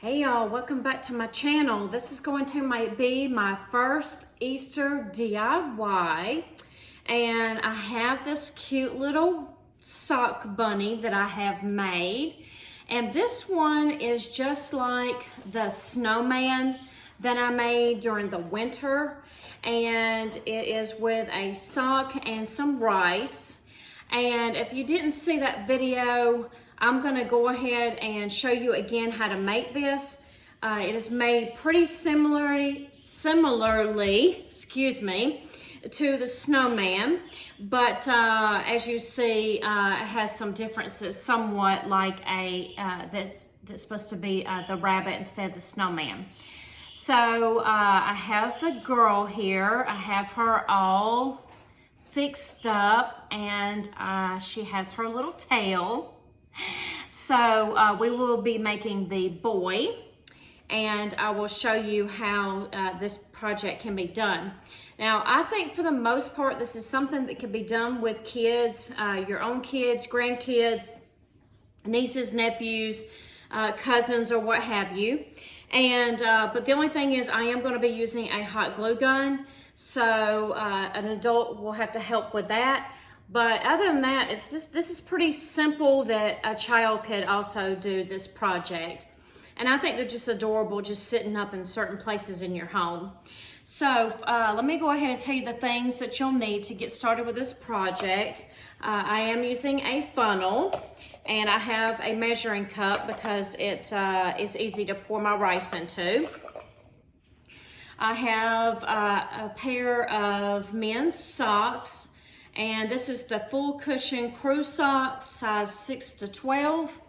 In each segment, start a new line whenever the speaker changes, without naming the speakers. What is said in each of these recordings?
Hey y'all, welcome back to my channel. This is going to be my first Easter DIY, and I have this cute little sock bunny that I have made, and this one is just like the snowman that I made during the winter, and it is with a sock and some rice. And if you didn't see that video, I'm going to go ahead and show you again how to make this. It is made pretty similarly, excuse me, to the snowman, but as you see, it has some differences, somewhat like a that's supposed to be the rabbit instead of the snowman. So I have the girl here. I have her all fixed up, and she has her little tail. So we will be making the boy, and I will show you how this project can be done. Now, I think for the most part, this is something that can be done with kids, your own kids, grandkids, nieces, nephews, cousins, or what have you. And but the only thing is, I am going to be using a hot glue gun, so an adult will have to help with that. But other than that, this is pretty simple that a child could also do this project. And I think they're just adorable, just sitting up in certain places in your home. So let me go ahead and tell you the things that you'll need to get started with this project. I am using a funnel, and I have a measuring cup because it is easy to pour my rice into. I have a pair of men's socks. And this is the full cushion crew socks, size 6 to 12.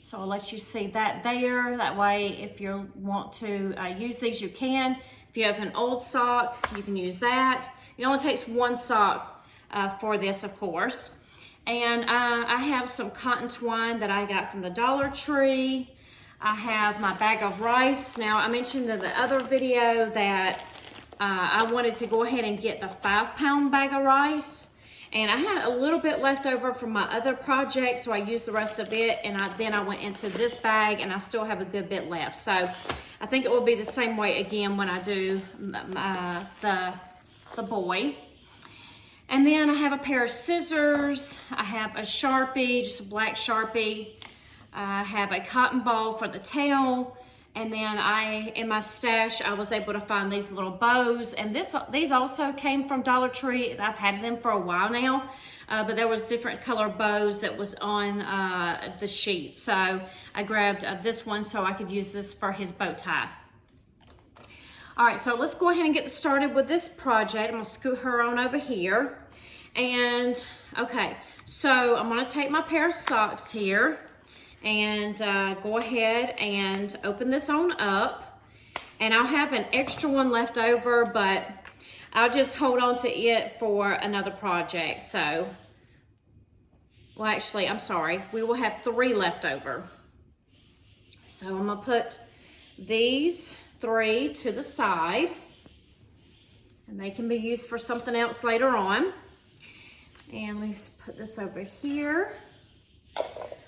So I'll let you see that there. That way, if you want to use these, you can. If you have an old sock, you can use that. It only takes one sock for this, of course. And I have some cotton twine that I got from the Dollar Tree. I have my bag of rice. Now, I mentioned in the other video that I wanted to go ahead and get the 5-pound bag of rice. And I had a little bit left over from my other project, so I used the rest of it, and then I went into this bag, and I still have a good bit left. So I think it will be the same way again when I do the boy. And then I have a pair of scissors. I have a Sharpie, just a black Sharpie. I have a cotton ball for the tail. And then in my stash, I was able to find these little bows. And these also came from Dollar Tree. I've had them for a while now, but there was different color bows that was on the sheet. So I grabbed this one so I could use this for his bow tie. All right, so let's go ahead and get started with this project. I'm gonna scoot her on over here. And okay, so I'm gonna take my pair of socks here and go ahead and open this on up. And I'll have an extra one left over, but I'll just hold on to it for another project. So, well, actually, I'm sorry. We will have 3 left over. So I'm gonna put these 3 to the side, and they can be used for something else later on. And let's put this over here.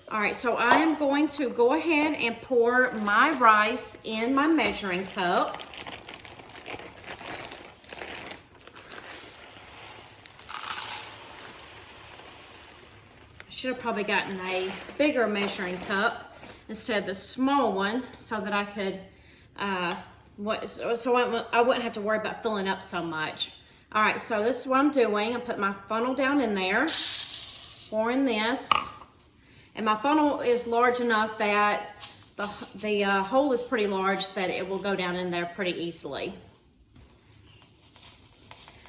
All right, so I am going to go ahead and pour my rice in my measuring cup. I should have probably gotten a bigger measuring cup instead of the small one, so that I could, I wouldn't have to worry about filling up so much. All right, so this is what I'm doing. I'm putting my funnel down in there, pouring this. And my funnel is large enough that the hole is pretty large that it will go down in there pretty easily.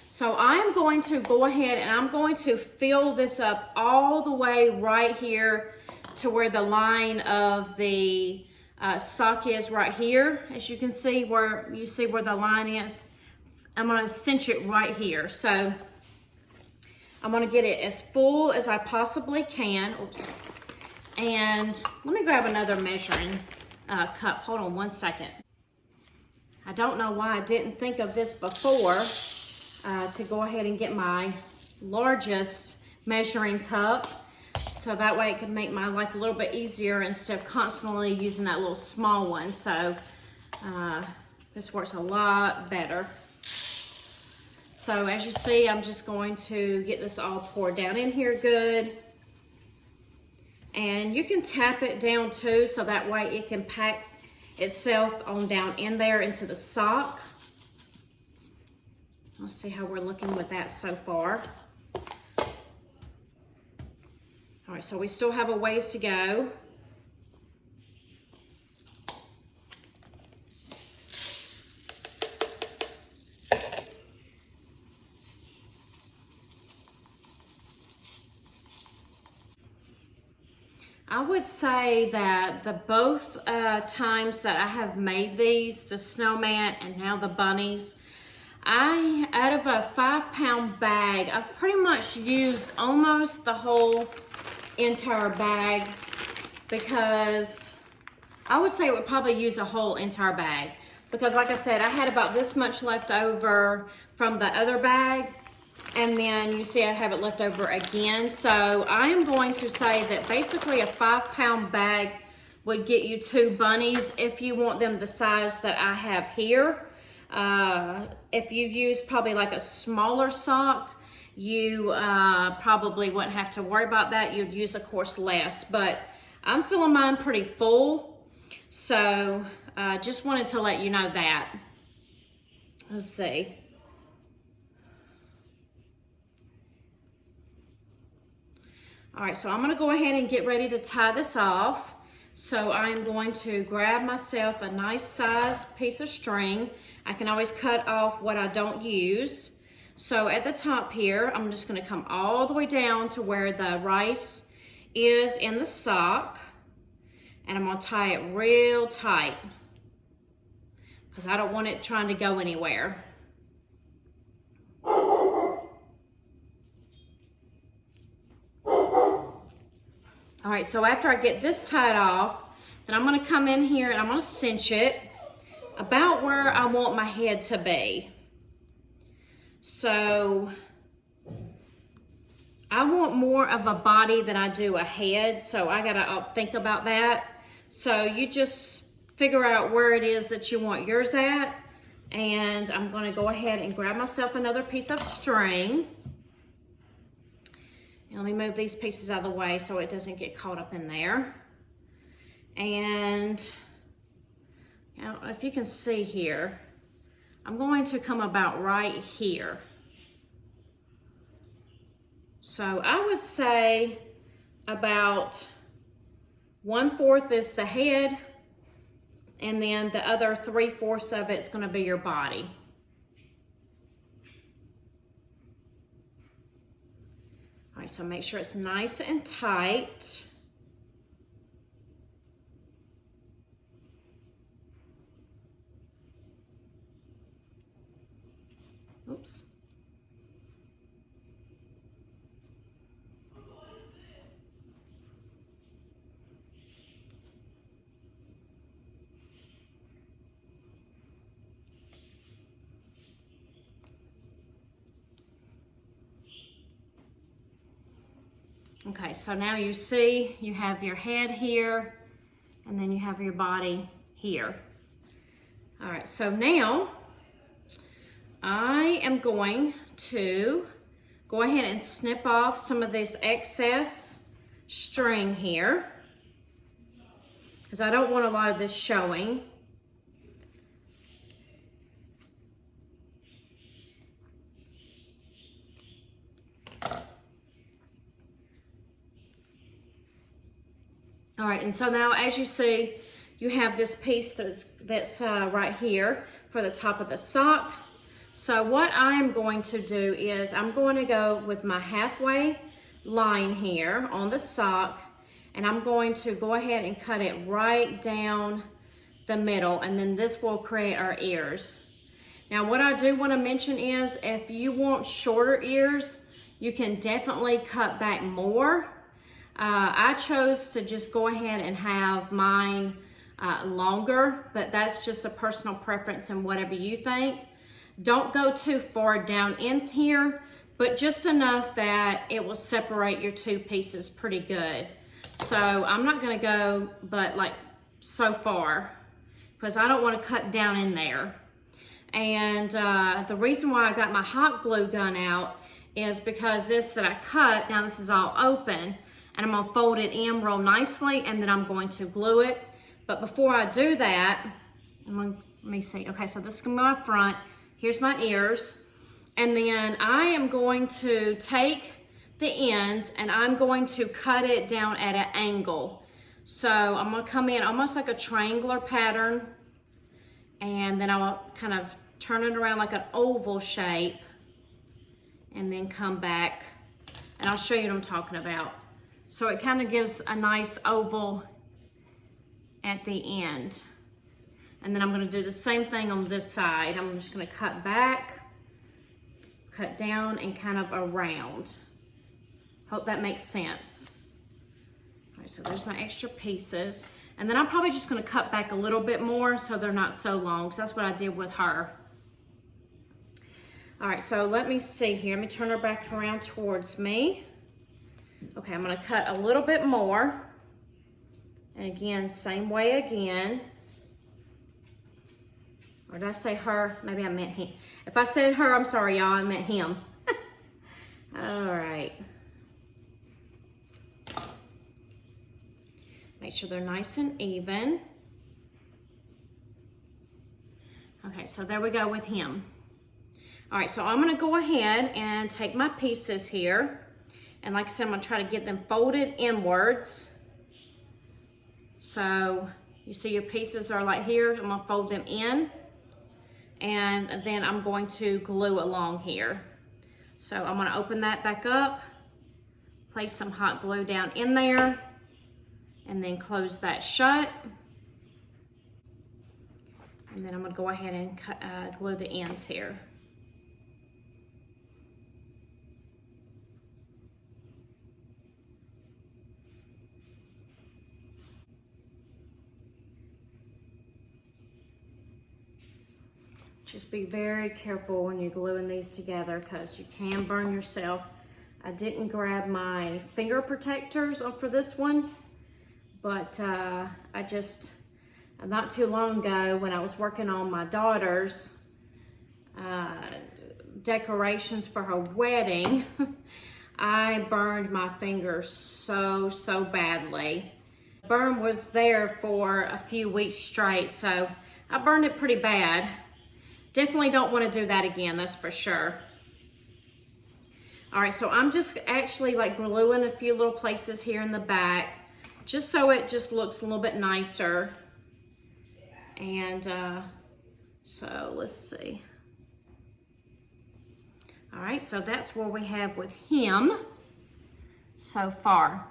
So I am going to go ahead and I'm going to fill this up all the way right here to where the line of the sock is right here. As you can see where the line is, I'm going to cinch it right here. So I'm going to get it as full as I possibly can. Oops. And let me grab another measuring cup. Hold on one second. I don't know why I didn't think of this before, to go ahead and get my largest measuring cup. So that way it can make my life a little bit easier instead of constantly using that little small one. So this works a lot better. So as you see, I'm just going to get this all poured down in here good. And you can tap it down too, so that way it can pack itself on down in there into the sock. Let's see how we're looking with that so far. All right, so we still have a ways to go. I would say that the both times that I have made these, the snowman and now the bunnies, out of a 5-pound bag, I've pretty much used almost the whole entire bag, because I would say it would probably use a whole entire bag, because like I said, I had about this much left over from the other bag, and then you see I have it left over again. So I am going to say that basically a 5-pound bag would get you 2 bunnies if you want them the size that I have here. If you use probably like a smaller sock, you probably wouldn't have to worry about that. You'd use, of course, less, but I'm feeling mine pretty full. So just wanted to let you know that. Let's see. All right, so I'm gonna go ahead and get ready to tie this off. So I'm going to grab myself a nice size piece of string. I can always cut off what I don't use. So at the top here, I'm just gonna come all the way down to where the rice is in the sock. And I'm gonna tie it real tight, because I don't want it trying to go anywhere. All right, so after I get this tied off, then I'm gonna come in here and I'm gonna cinch it about where I want my head to be. So I want more of a body than I do a head, so I gotta think about that. So you just figure out where it is that you want yours at, and I'm gonna go ahead and grab myself another piece of string. And let me move these pieces out of the way so it doesn't get caught up in there. And you know, if you can see here, I'm going to come about right here. So I would say about 1/4 is the head, and then the other 3/4 of it's going to be your body. All right, so make sure it's nice and tight. Oops. Okay, so now you see you have your head here, and then you have your body here. All right, so now I am going to go ahead and snip off some of this excess string here, because I don't want a lot of this showing. All right, and so now as you see, you have this piece that's right here for the top of the sock. So what I'm going to do is I'm going to go with my halfway line here on the sock, and I'm going to go ahead and cut it right down the middle, and then this will create our ears. Now what I do want to mention is if you want shorter ears, you can definitely cut back more. I chose to just go ahead and have mine longer, but that's just a personal preference and whatever you think. Don't go too far down in here, but just enough that it will separate your two pieces pretty good. So I'm not gonna go but like so far because I don't want to cut down in there. And the reason why I got my hot glue gun out is because this that I cut, now this is all open, and I'm gonna fold it in real nicely, and then I'm going to glue it. But before I do that, let me see. Okay, so this is gonna be my front. Here's my ears. And then I am going to take the ends and I'm going to cut it down at an angle. So I'm gonna come in almost like a triangular pattern, and then I'll kind of turn it around like an oval shape, and then come back, and I'll show you what I'm talking about. So it kind of gives a nice oval at the end. And then I'm gonna do the same thing on this side. I'm just gonna cut back, cut down, and kind of around. Hope that makes sense. All right, so there's my extra pieces. And then I'm probably just gonna cut back a little bit more so they're not so long, because that's what I did with her. All right, so let me see here. Let me turn her back around towards me. Okay, I'm gonna cut a little bit more. And again, same way again. Or did I say her? Maybe I meant him. If I said her, I'm sorry, y'all, I meant him. All right. Make sure they're nice and even. Okay, so there we go with him. All right, so I'm gonna go ahead and take my pieces here. And like I said, I'm gonna try to get them folded inwards. So you see your pieces are like here. I'm gonna fold them in. And then I'm going to glue along here. So I'm gonna open that back up, place some hot glue down in there, and then close that shut. And then I'm gonna go ahead and glue the ends here. Just be very careful when you're gluing these together because you can burn yourself. I didn't grab my finger protectors for this one, but not too long ago when I was working on my daughter's decorations for her wedding, I burned my fingers so badly. The burn was there for a few weeks straight, so I burned it pretty bad. Definitely don't want to do that again, that's for sure. All right, so I'm just actually like gluing a few little places here in the back, just so it just looks a little bit nicer. And so let's see. All right, so that's where we have with him so far.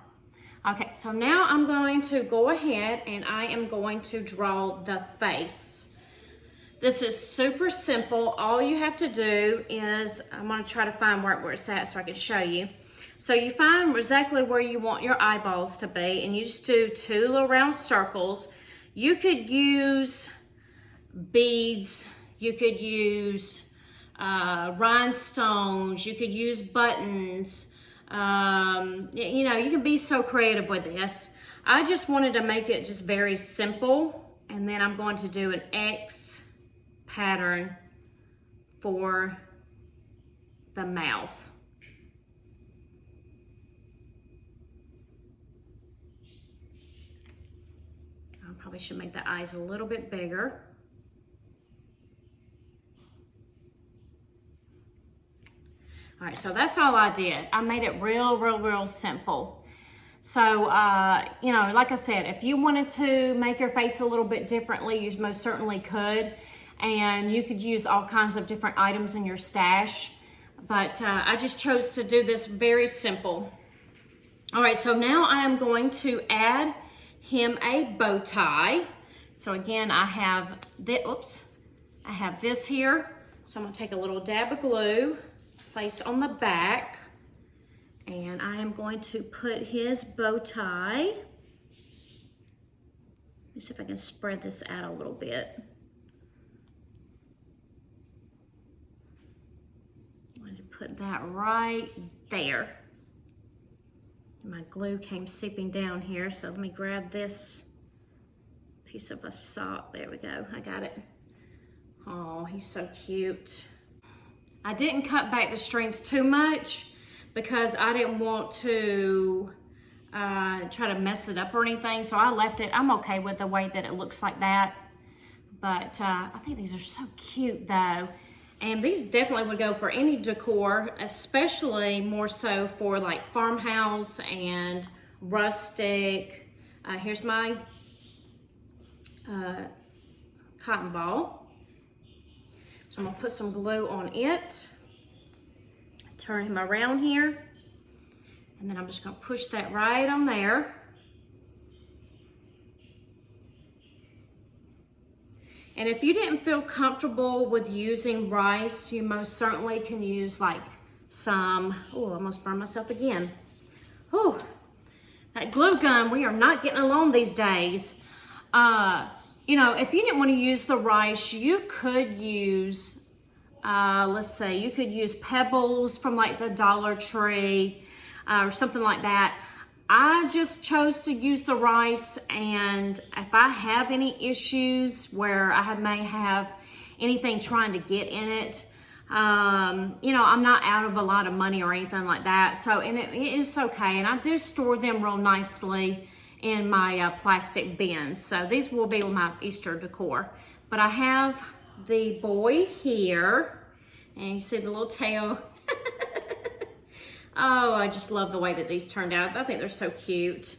Okay, so now I'm going to go ahead and I am going to draw the face. This is super simple. All you have to do is, I'm gonna try to find where it's at so I can show you. So you find exactly where you want your eyeballs to be, and you just do two little round circles. You could use beads, you could use rhinestones, you could use buttons. You know, you can be so creative with this. I just wanted to make it just very simple, and then I'm going to do an X pattern for the mouth. I probably should make the eyes a little bit bigger. All right, so that's all I did. I made it real simple. So, you know, like I said, if you wanted to make your face a little bit differently, you most certainly could. And you could use all kinds of different items in your stash. But I just chose to do this very simple. All right, so now I am going to add him a bow tie. So again, I have this here. So I'm gonna take a little dab of glue, place on the back, and I am going to put his bow tie. Let me see if I can spread this out a little bit. put that right there. My glue came seeping down here, so let me grab this piece of a sock. There we go, I got it. Oh, he's so cute. I didn't cut back the strings too much because I didn't want to try to mess it up or anything, so I left it. I'm okay with the way that it looks like that, but I think these are so cute though. And these definitely would go for any decor, especially more so for like farmhouse and rustic. Here's my cotton ball. So I'm gonna put some glue on it, turn him around here, and then I'm just gonna push that right on there. And if you didn't feel comfortable with using rice, you most certainly can use like some, oh, I almost burned myself again. Oh, that glue gun, we are not getting along these days. You know, if you didn't want to use the rice, you could use, let's say, you could use pebbles from like the Dollar Tree or something like that. I just chose to use the rice, and if I have any issues where I may have anything trying to get in it, you know, I'm not out of a lot of money or anything like that. So, and it is okay. And I do store them real nicely in my plastic bins. So these will be my Easter decor. But I have the boy here, and you see the little tail. Oh, I just love the way that these turned out. I think they're so cute.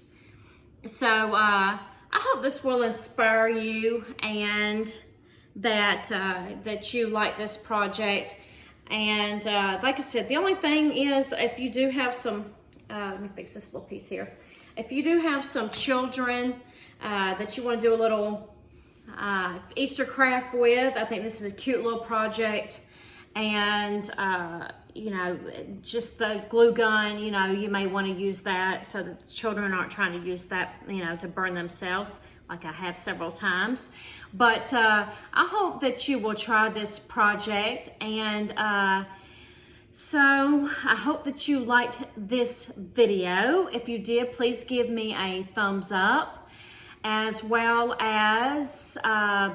So I hope this will inspire you, and that that you like this project. And like I said, the only thing is, if you do have some, let me fix this little piece here. If you do have some children that you want to do a little Easter craft with, I think this is a cute little project. And you know, just the glue gun, you know, you may want to use that so that the children aren't trying to use that, you know, to burn themselves, like I have several times. But I hope that you will try this project. And so I hope that you liked this video. If you did, please give me a thumbs up, as well as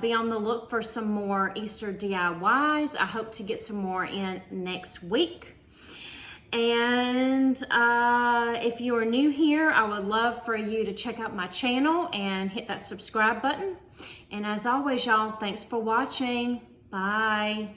be on the look for some more Easter DIYs. I hope to get some more in next week. And if you are new here, I would love for you to check out my channel and hit that subscribe button. And as always, y'all, thanks for watching. Bye.